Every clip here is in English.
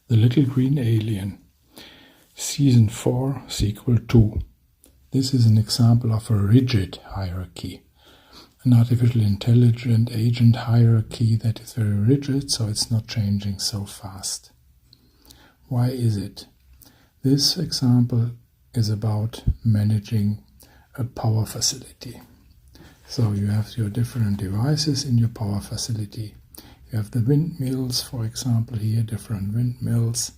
The Little Green Alien, Season 4, Sequel 2. This is an example of a rigid hierarchy, an artificial intelligent agent hierarchy that is very rigid, so it's not changing so fast. Why is it? This example is about managing a power facility. So you have your different devices in your power facility. You have the windmills, for example, here, different windmills.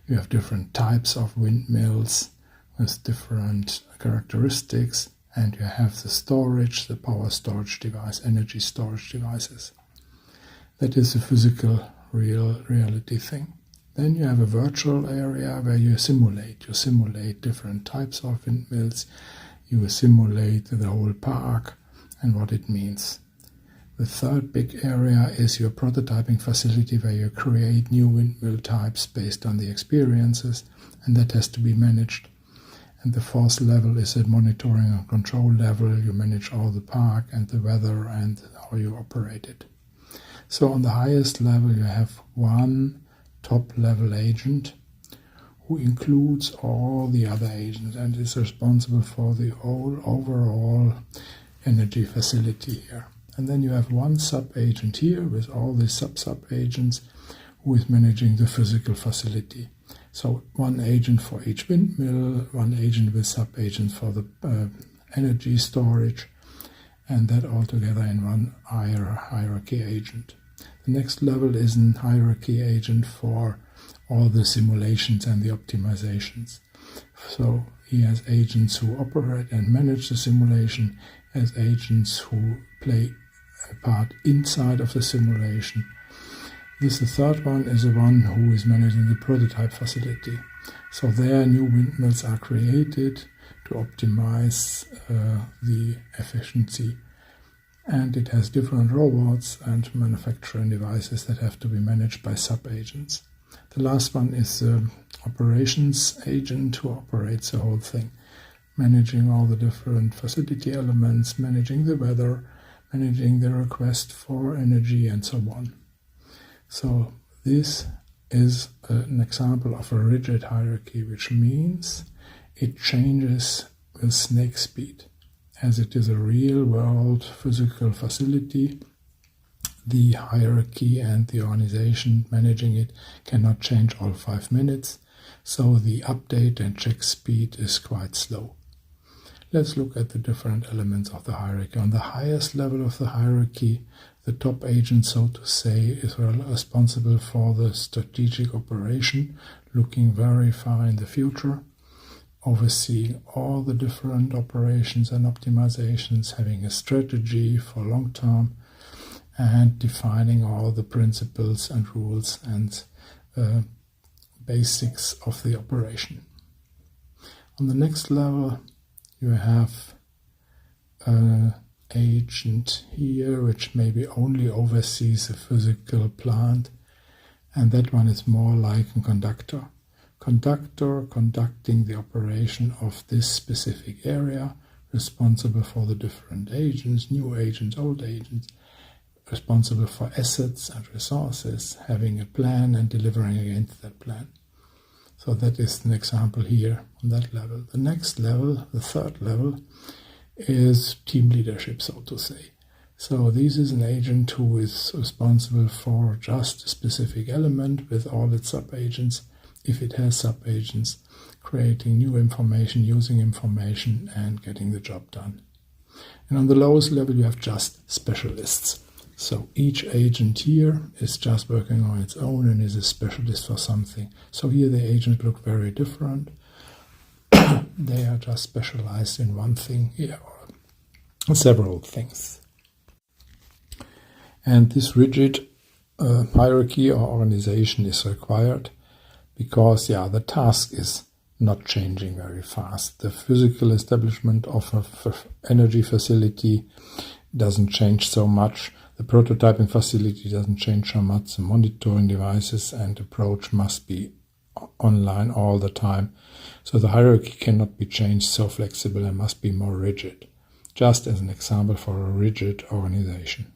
You have different types of windmills with different characteristics, and you have the storage, the power storage device, energy storage devices. That is a physical, reality thing. Then you have a virtual area where you simulate different types of windmills. You simulate the whole park and what it means. The third big area is your prototyping facility, where you create new windmill types based on the experiences, and that has to be managed. And the fourth level is a monitoring and control level. You manage all the park and the weather and how you operate it. So on the highest level you have one top level agent who includes all the other agents and is responsible for the whole overall energy facility here. And then you have one sub-agent here with all the sub-agents who is managing the physical facility. So one agent for each windmill, one agent with sub-agents for the energy storage, and that all together in one hierarchy agent. The next level is an hierarchy agent for all the simulations and the optimizations. So he has agents who operate and manage the simulation, as agents who play a part inside of the simulation. The third one is the one who is managing the prototype facility. So there new windmills are created to optimize the efficiency. And it has different robots and manufacturing devices that have to be managed by sub-agents. The last one is the operations agent who operates the whole thing, managing all the different facility elements, managing the weather, managing the request for energy, and so on. So this is an example of a rigid hierarchy, which means it changes with snake speed. As it is a real-world physical facility, the hierarchy and the organization managing it cannot change all 5 minutes, so the update and check speed is quite slow. Let's look at the different elements of the hierarchy. On the highest level of the hierarchy, the top agent, so to say, is responsible for the strategic operation, looking very far in the future, overseeing all the different operations and optimizations, having a strategy for long term, and defining all the principles and rules and basics of the operation. On the next level, you have an agent here which maybe only oversees a physical plant, and that one is more like a conductor. Conductor conducting the operation of this specific area, responsible for the different agents, new agents, old agents, responsible for assets and resources, having a plan and delivering against that plan. So that is an example here on that level. The next level, the third level, is team leadership, so to say. So this is an agent who is responsible for just a specific element with all its sub-agents, if it has sub-agents, creating new information, using information, and getting the job done. And on the lowest level, you have just specialists. So each agent here is just working on its own and is a specialist for something. So here the agents look very different. They are just specialized in one thing here, or several things. And this rigid hierarchy or organization is required because, the task is not changing very fast. The physical establishment of an energy facility doesn't change so much. The prototyping facility doesn't change so much. The monitoring devices and approach must be online all the time. So the hierarchy cannot be changed so flexible and must be more rigid. Just as an example for a rigid organization.